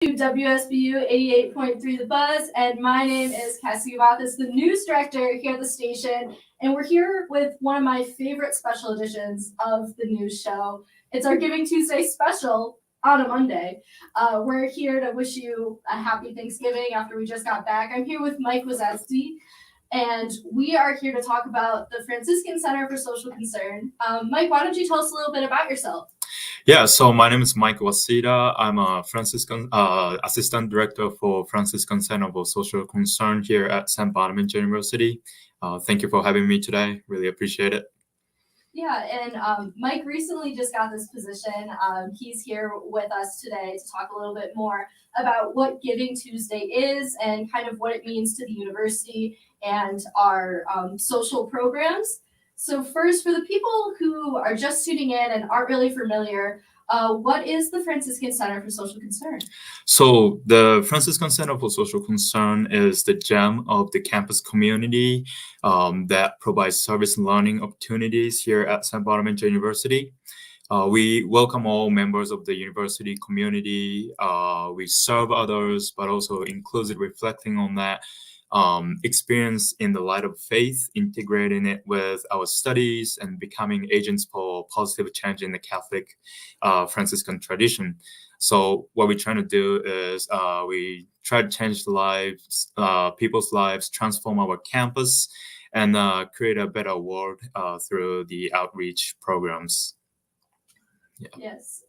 to WSBU 88.3 The Buzz, and my name is Cassidey Kavathas, the news director here at the station, and we're here with one of my favorite special editions of the news show. It's our Giving Tuesday special on a Monday. We're here to wish you a happy Thanksgiving after we just got back. I'm here with Mike Waseda, and we are here to talk about the Franciscan Center for Social Concern. Mike, why don't you tell us a little bit about yourself? Yeah, so my name is Mike Waseda. I'm a Franciscan assistant director for Franciscan Center for Social Concern here at St. Bonaventure University. Thank you for having me today. Really appreciate it. Yeah, and Mike recently just got this position. He's here with us today to talk a little bit more about what Giving Tuesday is and kind of what it means to the university and our social programs. So first, for the people who are just tuning in and aren't really familiar, what is the Franciscan Center for Social Concern? So the Franciscan Center for Social Concern is the gem of the campus community that provides service and learning opportunities here at St. Bonaventure University. We welcome all members of the university community. We serve others, but also inclusive reflecting on that experience in the light of faith, integrating it with our studies and becoming agents for positive change in the Catholic Franciscan tradition. So what we're trying to do is we try to change the lives, people's lives, transform our campus, and create a better world through the outreach programs. Yeah. Yes.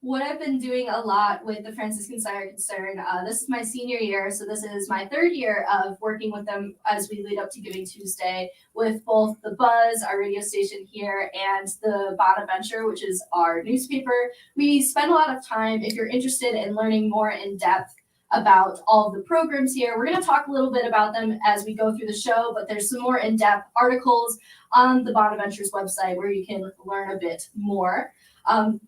What I've been doing a lot with the Franciscan Center Concern, this is my senior year, so this is my third year of working with them as we lead up to Giving Tuesday with both the Buzz, our radio station here, and the Bonaventure, which is our newspaper. We spend a lot of time, if you're interested in learning more in depth about all of the programs here. We're going to talk a little bit about them as we go through the show, but there's some more in-depth articles on the Bonaventure's website where you can learn a bit more.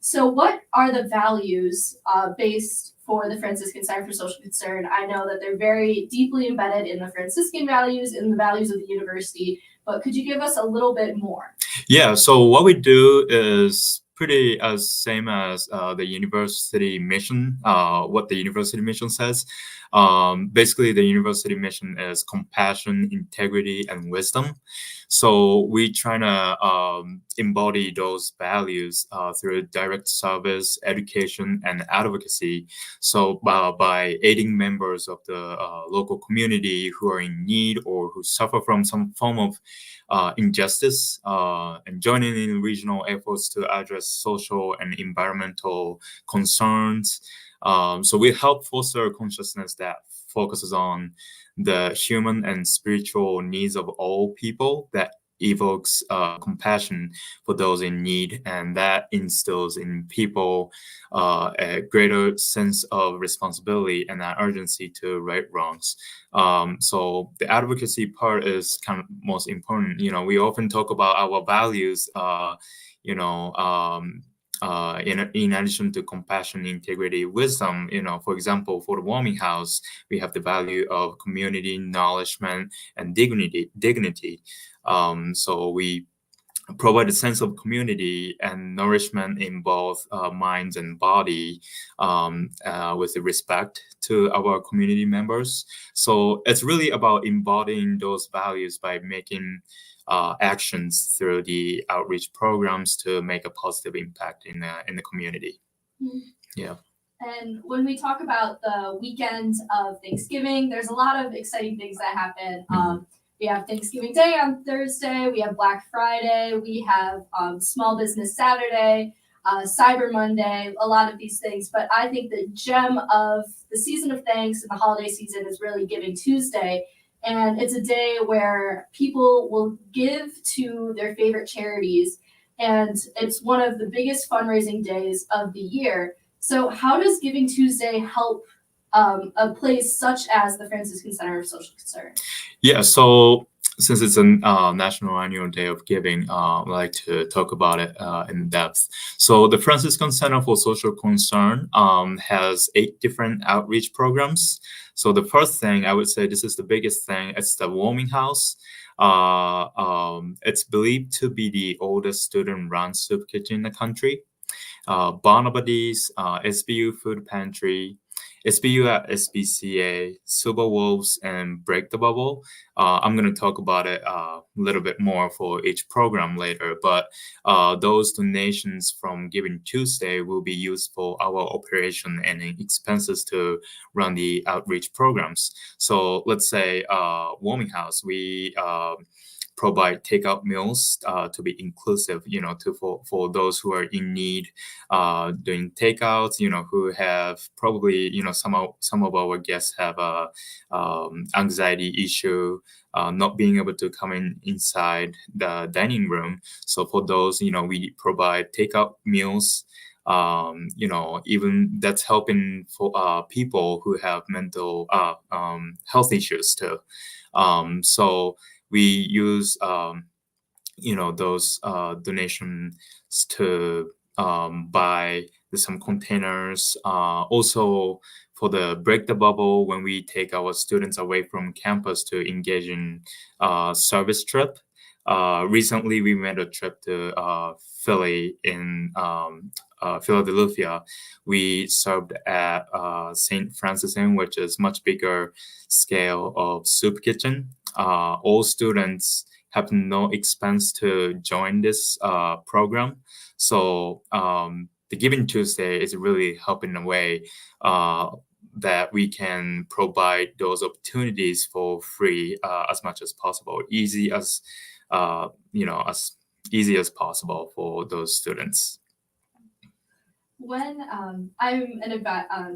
So what are the values based for the Franciscan Center for Social Concern? I know that they're very deeply embedded in the Franciscan values and the values of the university, but could you give us a little bit more? Yeah, so what we do is pretty as same as the university mission, what the university mission says. Basically, the university mission is compassion, integrity, and wisdom. So we try to embody those values through direct service, education, and advocacy. So by aiding members of the local community who are in need or who suffer from some form of injustice, and joining in regional efforts to address social and environmental concerns. So we help foster a consciousness that focuses on the human and spiritual needs of all people, that evokes compassion for those in need, and that instills in people a greater sense of responsibility and an urgency to right wrongs. So the advocacy part is kind of most important. You know, we often talk about our values, in addition to compassion, integrity, wisdom. You know, for example, for the warming house, we have the value of community, acknowledgement, and dignity. So we provide a sense of community and nourishment in both minds and body, with the respect to our community members. So it's really about embodying those values by making actions through the outreach programs to make a positive impact in the community. Mm-hmm. Yeah. And when we talk about the weekend of Thanksgiving, there's a lot of exciting things that happen. Mm-hmm. We have Thanksgiving Day on Thursday, we have Black Friday, we have Small Business Saturday, Cyber Monday, a lot of these things. But I think the gem of the season of thanks and the holiday season is really Giving Tuesday. And it's a day where people will give to their favorite charities. And it's one of the biggest fundraising days of the year. So how does Giving Tuesday help a place such as the Franciscan Center of Social Concern? Yeah, so since it's a National Annual Day of Giving, I'd like to talk about it in depth. So the Franciscan Center for Social Concern has 8 different outreach programs. So the first thing, I would say this is the biggest thing, it's the warming house. It's believed to be the oldest student-run soup kitchen in the country. Barnabady's, SBU Food Pantry, SBU at SBCA, Super Wolves, and Break the Bubble. I'm going to talk about it a little bit more for each program later, but those donations from Giving Tuesday will be used for our operation and expenses to run the outreach programs. So let's say Warming House, we provide takeout meals to be inclusive, for those who are in need doing takeouts, who have probably, some of our guests have a anxiety issue, not being able to come inside the dining room. So for those, we provide takeout meals. Even that's helping for people who have mental health issues too. So we use those donations to buy some containers. Also for the Break the Bubble, when we take our students away from campus to engage in service trip. Recently, we made a trip to Philly in Philadelphia. We served at St. Franciscan, which is much bigger scale of soup kitchen. All students have no expense to join this program. So the Giving Tuesday is really helping a way that we can provide those opportunities for free as much as possible, as easy as possible for those students. When I'm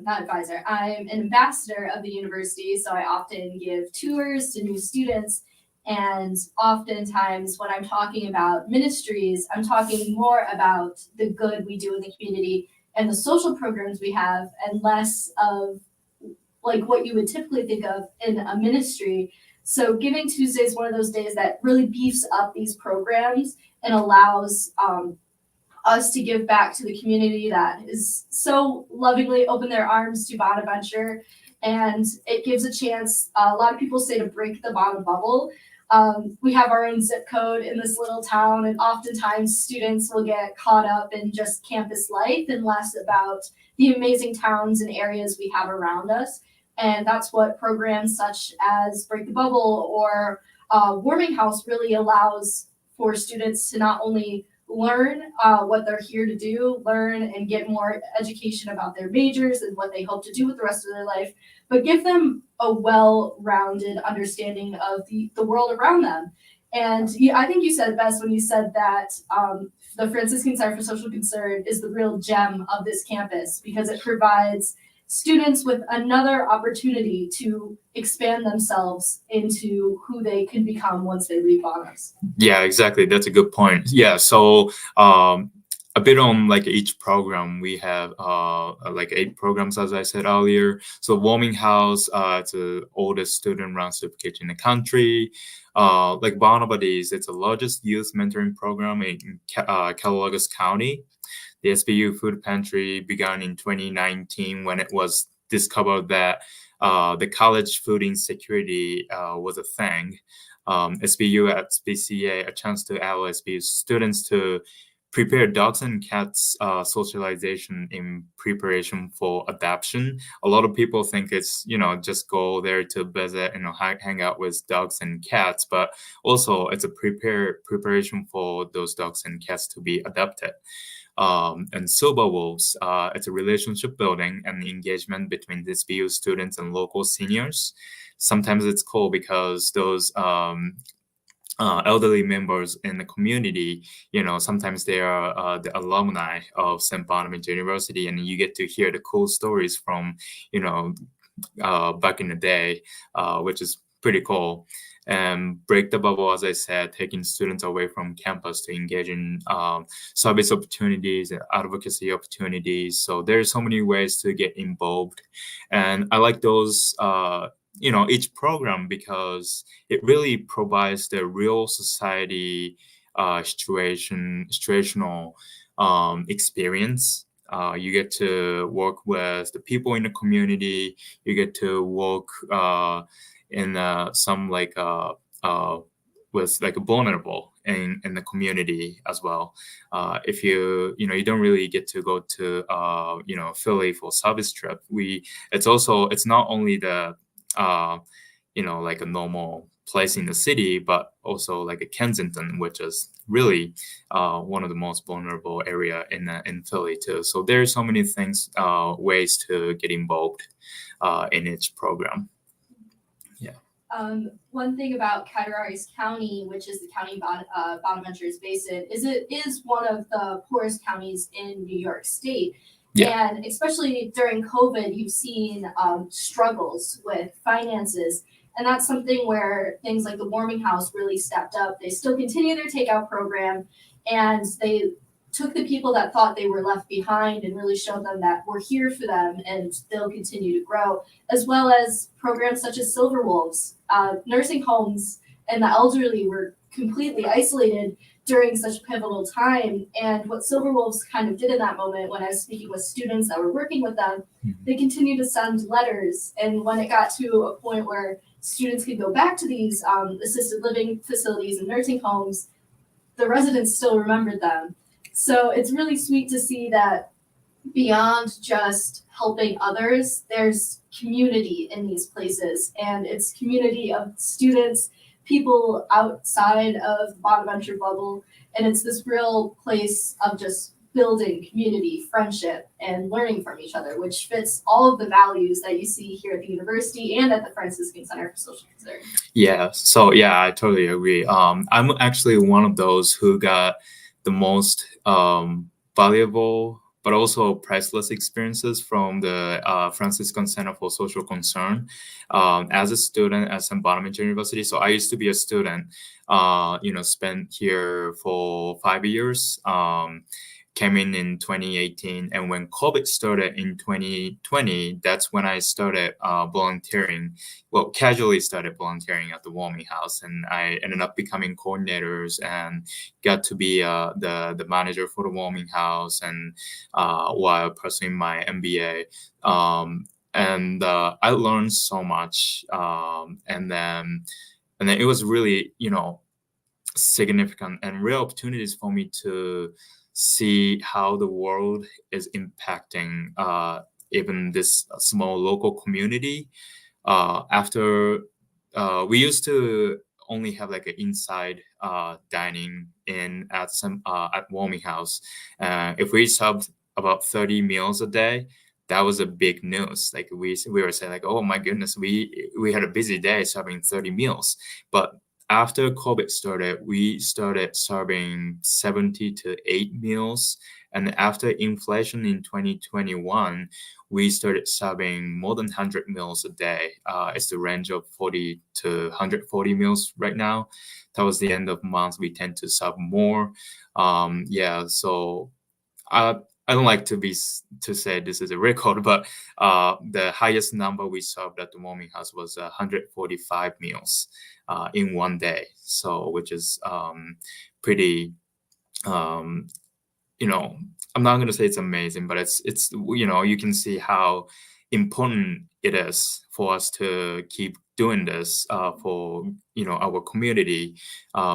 not advisor, I'm an ambassador of the university, so I often give tours to new students. And oftentimes when I'm talking about ministries, I'm talking more about the good we do in the community and the social programs we have, and less of like what you would typically think of in a ministry. So Giving Tuesday is one of those days that really beefs up these programs and allows us to give back to the community that is so lovingly open their arms to Bonaventure. And it gives a chance, a lot of people say, to break the bottom bubble. We have our own zip code in this little town, and oftentimes students will get caught up in just campus life and less about the amazing towns and areas we have around us. And that's what programs such as Break the Bubble or Warming House really allows for students to not only learn what they're here to do, learn and get more education about their majors and what they hope to do with the rest of their life, but give them a well-rounded understanding of the world around them. And I think you said it best when you said that the Franciscan Center for Social Concern is the real gem of this campus, because it provides students with another opportunity to expand themselves into who they can become once they leave Bonus. Yeah, exactly. That's a good point. Yeah, so a bit on like each program, we have like 8 programs, as I said earlier. So Warming House, it's the oldest student-run soup kitchen in the country. Like Barnabady's, it's the largest youth mentoring program in Cattaraugus County. The SBU Food Pantry began in 2019 when it was discovered that the college food insecurity was a thing. SBU at SBCA, a chance to allow SBU students to prepare dogs and cats socialization in preparation for adoption. A lot of people think it's, just go there to visit and hang out with dogs and cats, but also it's a preparation for those dogs and cats to be adopted. And Super Wolves, it's a relationship building and engagement between the SBU students and local seniors. Sometimes it's cool because those elderly members in the community, sometimes they are the alumni of St. Bonaventure University, and you get to hear the cool stories from, back in the day, which is pretty cool. And Break the Bubble, as I said, taking students away from campus to engage in service opportunities and advocacy opportunities. So there's so many ways to get involved. And I like those, each program, because it really provides the real society situational experience. You get to work with the people in the community. You get to work in some with like vulnerable in the community as well. If you don't really get to go to Philly for service trip, it's not only the like a normal place in the city, but also like a Kensington, which is really one of the most vulnerable area in Philly too. So there's so many things, ways to get involved in each program. One thing about Cataraqui County, which is the county Bonaventure is based in, is it is one of the poorest counties in New York State. Yeah. And especially during COVID, you've seen struggles with finances. And that's something where things like the Warming House really stepped up. They still continue their takeout program, and they took the people that thought they were left behind and really showed them that we're here for them and they'll continue to grow, as well as programs such as Silver Wolves. Nursing homes and the elderly were completely isolated during such a pivotal time. And what Silver Wolves kind of did in that moment, when I was speaking with students that were working with them, they continued to send letters. And when it got to a point where students could go back to these assisted living facilities and nursing homes, the residents still remembered them. So it's really sweet to see that beyond just helping others, there's community in these places, and it's community of students, people outside of the Bonaventure bubble, and it's this real place of just building community, friendship, and learning from each other, which fits all of the values that you see here at the university and at the Franciscan Center for Social Concern. Yeah, so yeah, I totally agree. I'm actually one of those who got the most valuable but also priceless experiences from the Franciscan Center for Social Concern as a student at St. Bonaventure University. So I used to be a student, spent here for 5 years, came in 2018. And when COVID started in 2020, that's when I started volunteering, casually started volunteering at the Warming House. And I ended up becoming coordinators and got to be the manager for the Warming House, and while pursuing my MBA. And I learned so much. And then it was really, significant and real opportunities for me to see how the world is impacting even this small local community. After we used to only have like an inside dining in at Warming House. If we served about 30 meals a day, that was a big news. Like we were saying like, oh my goodness, we had a busy day serving 30 meals. But after COVID started, we started serving 70 to 8 meals. And after inflation in 2021, we started serving more than 100 meals a day. It's the range of 40 to 140 meals right now. Towards the end of the month, we tend to serve more. So I don't like to say this is a record, but the highest number we served at the Warming House was 145 meals in one day. So, which is pretty, I'm not going to say it's amazing, but it's you can see how important it is for us to keep doing this for our community,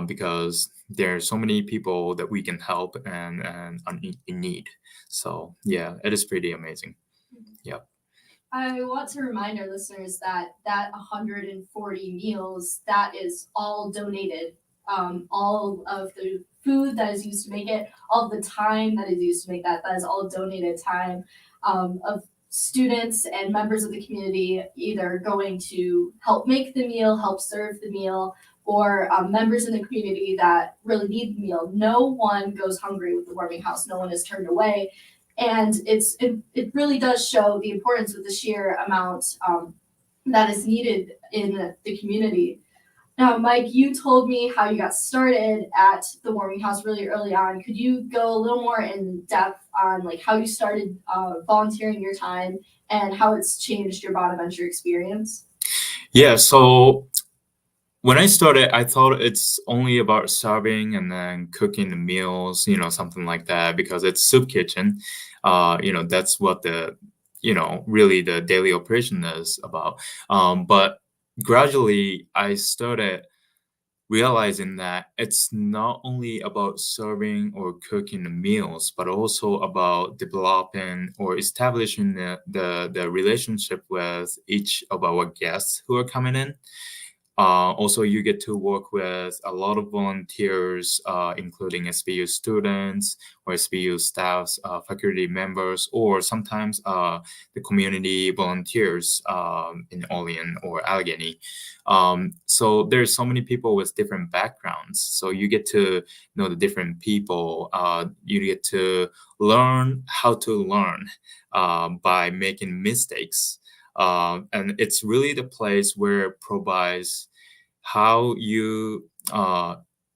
because there are so many people that we can help and are in need. So yeah, it is pretty amazing. Yeah. I want to remind our listeners that 140 meals, that is all donated. All of the food that is used to make it, all of the time that is used to make that is all donated time of students and members of the community, either going to help make the meal, help serve the meal, or members in the community that really need the meal. No one goes hungry with the Warming House. No one is turned away. And it really does show the importance of the sheer amount that is needed in the community. Now, Mike, you told me how you got started at the Warming House really early on. Could you go a little more in depth on like how you started volunteering your time and how it's changed your Bonaventure experience? Yeah, so when I started, I thought it's only about serving and then cooking the meals, something like that, because it's soup kitchen. That's what the, really the daily operation is about. But gradually, I started realizing that it's not only about serving or cooking the meals, but also about developing or establishing the relationship with each of our guests who are coming in. Also, you get to work with a lot of volunteers, including SBU students or SBU staffs, faculty members, or sometimes the community volunteers in Olean or Allegheny. So there's so many people with different backgrounds. So you get to know the different people. You get to learn how to learn by making mistakes. And it's really the place where it provides how you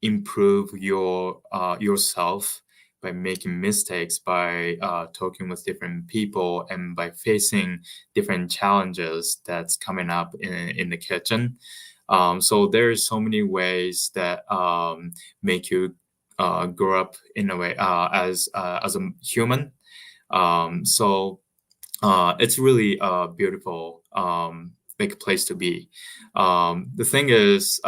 improve yourself by making mistakes, by talking with different people, and by facing different challenges that's coming up in the kitchen. So there's so many ways that make you grow up in a way as a human. So it's really a beautiful big place to be. The thing is,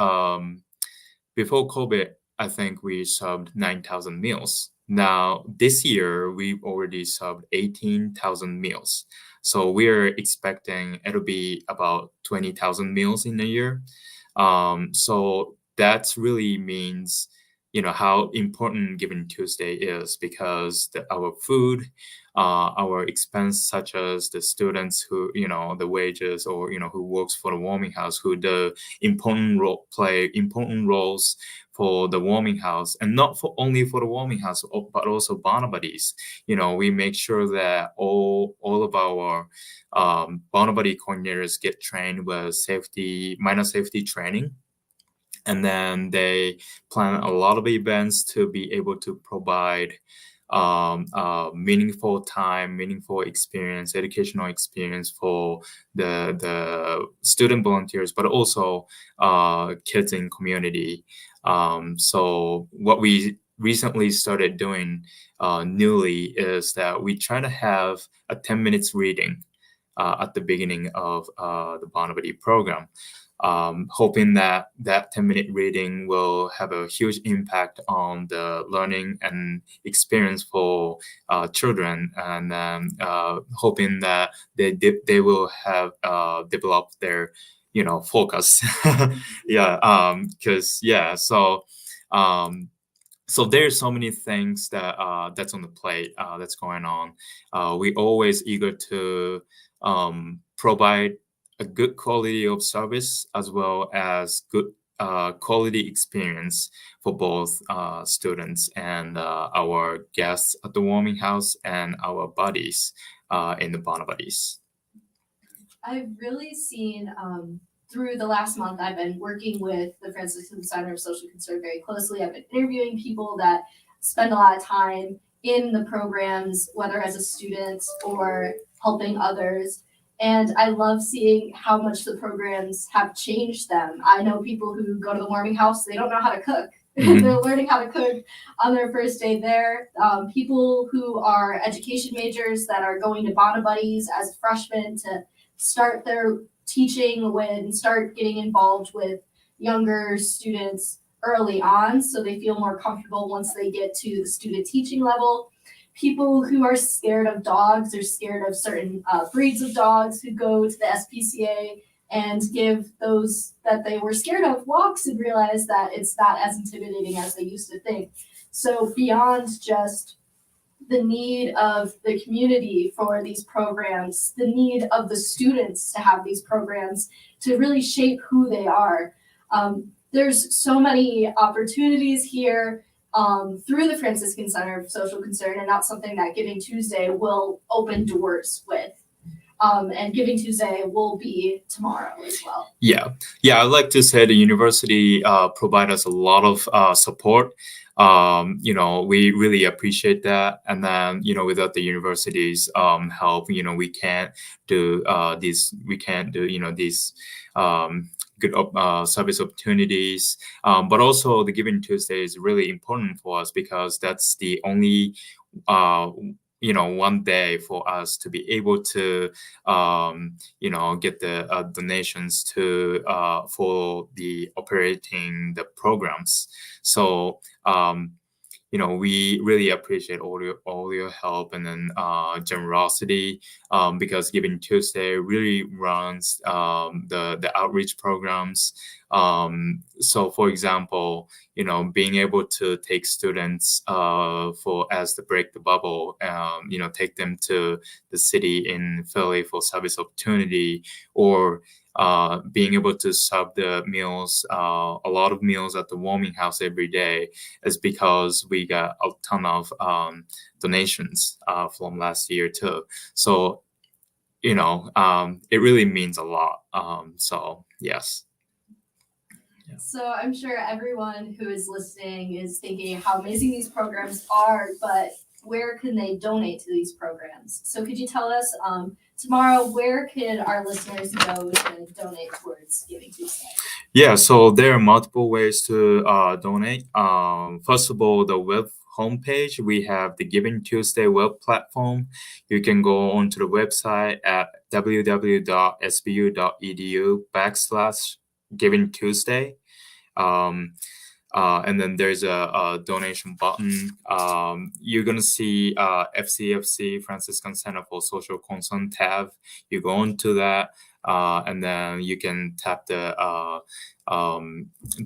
before COVID, I think we served 9,000 meals. Now, this year, we've already served 18,000 meals. So we're expecting it'll be about 20,000 meals in a year. So that really means, how important Giving Tuesday is, because our food, our expense, such as the students who, the wages, or, who works for the warming house, who play important roles for the warming house, and not only for the warming house, but also Bonabuddies. We make sure that all of our Bonabuddy coordinators get trained with minor safety training. And then they plan a lot of events to be able to provide meaningful time, meaningful experience, educational experience for the student volunteers, but also kids in community. So what we recently started doing newly is that we try to have a 10 minutes reading at the beginning of the Bonabuddy program. Hoping that 10-minute reading will have a huge impact on the learning and experience for children, and hoping that they will have developed their focus. So there's so many things that's on the plate, that's going on. We always eager to provide a good quality of service, as well as good quality experience for both students and our guests at the warming house, and our buddies in the Bonabuddies. I've really seen through the last month, I've been working with the Franciscan Center of Social Concern very closely. I've been interviewing people that spend a lot of time in the programs, whether as a student or helping others. And I love seeing how much the programs have changed them. I know people who go to the warming house, they don't know how to cook. Mm-hmm. They're learning how to cook on their first day there. People who are education majors that are going to Bonabuddies as freshmen to start their teaching and start getting involved with younger students early on, so they feel more comfortable once they get to the student teaching level. People who are scared of dogs or scared of certain breeds of dogs, who go to the SPCA and give those that they were scared of walks and realize that it's not as intimidating as they used to think. So beyond just the need of the community for these programs, the need of the students to have these programs to really shape who they are. There's so many opportunities here through the Franciscan Center of Social Concern, and that's something that Giving Tuesday will open doors with. And Giving Tuesday will be tomorrow as well. Yeah, I'd like to say the university provide us a lot of support. We really appreciate that. And then, without the university's help, we can't do these good service opportunities. But also the Giving Tuesday is really important for us, because that's the only one day for us to be able to get the donations to for the operating the programs. So we really appreciate all your help and then generosity, because Giving Tuesday really runs the outreach programs. So, for example, being able to take students as to break the bubble, take them to the city in Philly for service opportunity, or being able to serve the meals, a lot of meals at the warming house every day, is because we got a ton of donations from last year too. So, it really means a lot. So yes. So I'm sure everyone who is listening is thinking how amazing these programs are, but where can they donate to these programs? So could you tell us tomorrow, where can our listeners go to donate towards Giving Tuesday? Yeah, so there are multiple ways to donate. First of all, the web homepage, we have the Giving Tuesday web platform. You can go onto the website at www.sbu.edu/Giving Tuesday. And then there's a donation button. You're going to see FCFC, Franciscan Center for Social Concern tab. You go into that, and then you can tap the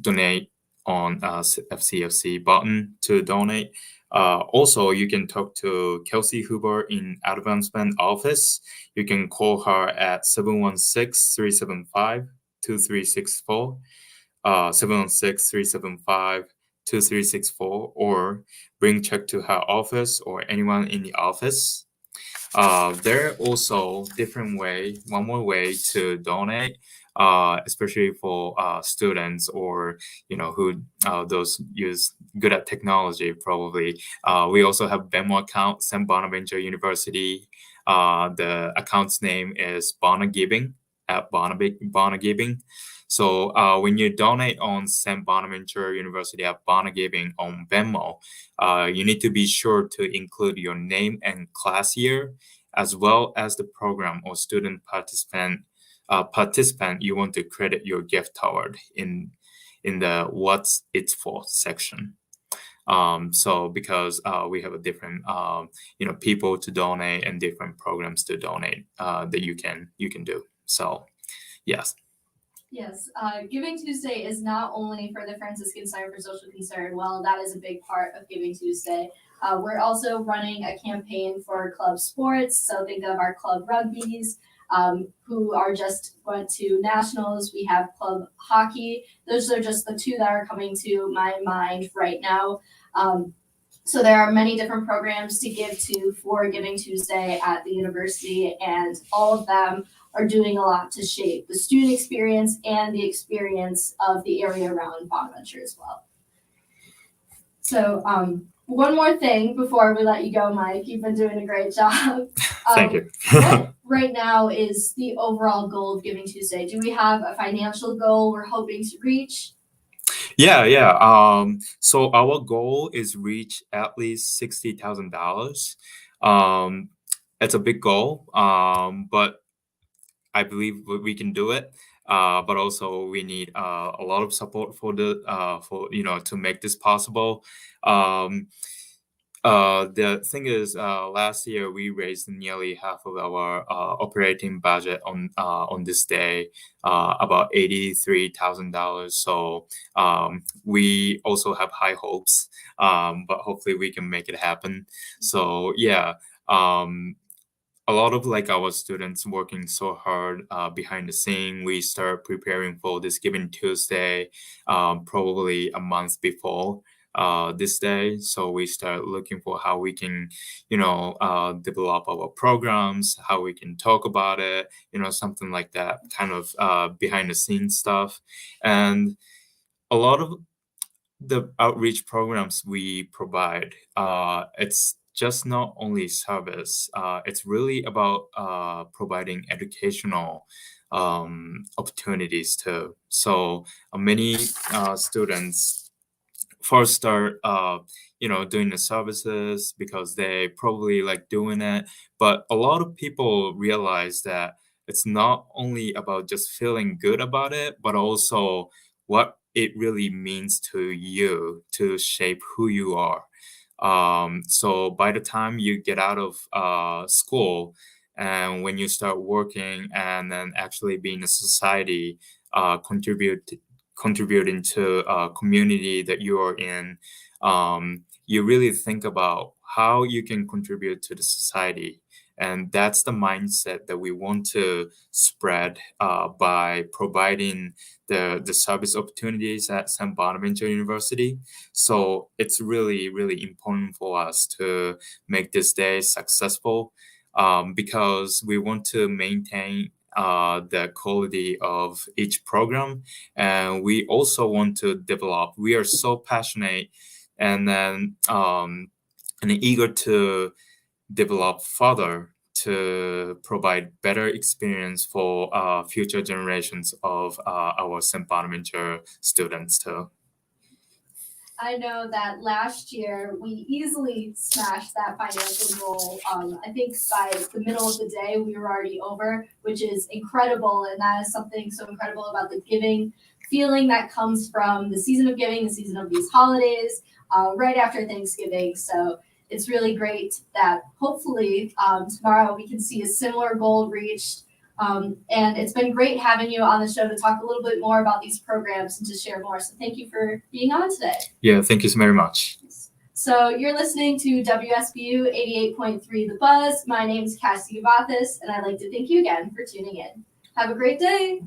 donate on FCFC button to donate. Also, you can talk to Kelsey Huber in Advancement Office. You can call her at 716-375-2364. 716-375-2364, or bring check to her office or anyone in the office. There are also one more way to donate, especially for students or who those use good at technology probably. We also have Venmo account, St. Bonaventure University. The account's name is Bonagiving at Bonagiving. So when you donate on St. Bonaventure University at Bonagiving on Venmo, you need to be sure to include your name and class year, as well as the program or student participant you want to credit your gift toward in the what's it's for section. So because we have a different people to donate and different programs to donate that you can do. So yes. Yes, Giving Tuesday is not only for the Franciscan Center for Social Concern. Well, that is a big part of Giving Tuesday. We're also running a campaign for club sports. So think of our club rugbies, who are just went to nationals. We have club hockey. Those are just the two that are coming to my mind right now. So there are many different programs to give to for Giving Tuesday at the university, and all of them are doing a lot to shape the student experience and the experience of the area around Bonaventure as well. So one more thing before we let you go, Mike. You've been doing a great job. Thank you. What right now is the overall goal of Giving Tuesday? Do we have a financial goal we're hoping to reach? Yeah. So our goal is reach at least $60,000. It's a big goal, but I believe we can do it. But also we need a lot of support for to make this possible. The thing is, last year we raised nearly half of our operating budget on this day, about $83,000. So we also have high hopes, but hopefully we can make it happen. So yeah. A lot of our students working so hard behind the scene. We start preparing for this Giving Tuesday probably a month before this day. So we start looking for how we can, develop our programs, how we can talk about it, something like that, kind of behind the scenes stuff. And a lot of the outreach programs we provide, it's just not only service, it's really about providing educational opportunities too. So many students first start doing the services because they probably like doing it. But a lot of people realize that it's not only about just feeling good about it, but also what it really means to you to shape who you are. So by the time you get out of school and when you start working and then actually being a society, contributing to a community that you are in, you really think about how you can contribute to the society. And that's the mindset that we want to spread by providing the service opportunities at St. Bonaventure University. So it's really, really important for us to make this day successful because we want to maintain the quality of each program. And we also want to develop. We are so passionate and then and eager to develop further to provide better experience for future generations of our St. Bonaventure students too. I know that last year we easily smashed that financial goal. I think by the middle of the day we were already over, which is incredible. And that is something so incredible about the giving feeling that comes from the season of giving, the season of these holidays, right after Thanksgiving. So it's really great that hopefully tomorrow we can see a similar goal reached. And it's been great having you on the show to talk a little bit more about these programs and to share more. So thank you for being on today. Yeah, thank you so very much. So you're listening to WSBU 88.3 The Buzz. My name is Cassidey Kavathas, and I'd like to thank you again for tuning in. Have a great day.